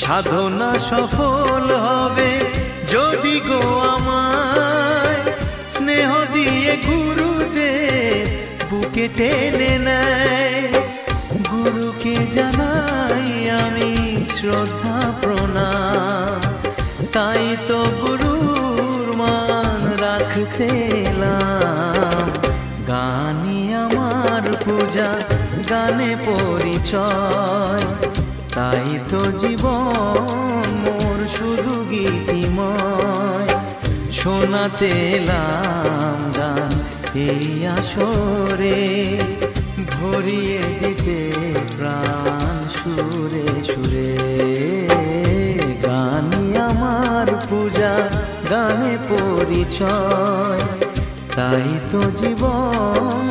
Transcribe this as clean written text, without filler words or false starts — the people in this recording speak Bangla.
সাধনা সফল হবে যদি গো আমায় স্নেহ দিয়ে গুরুদেব বুকে টেনে নেয়। গুরুকে জানাই আমি শ্রদ্ধা প্রণাম, তাই তো গুরুর মান রাখতে এলাম। গানই আমার পূজা, গানে পরিচয়, তাই তো জীবন মোর শুধু গীতিময়। শোনাতে এলাম গান এই আসরে, ভরিয়ে দিতে প্রাণ সুরে সুরে। গানই আমার পূজা, গানে পরিচয়, তাই তো জীবন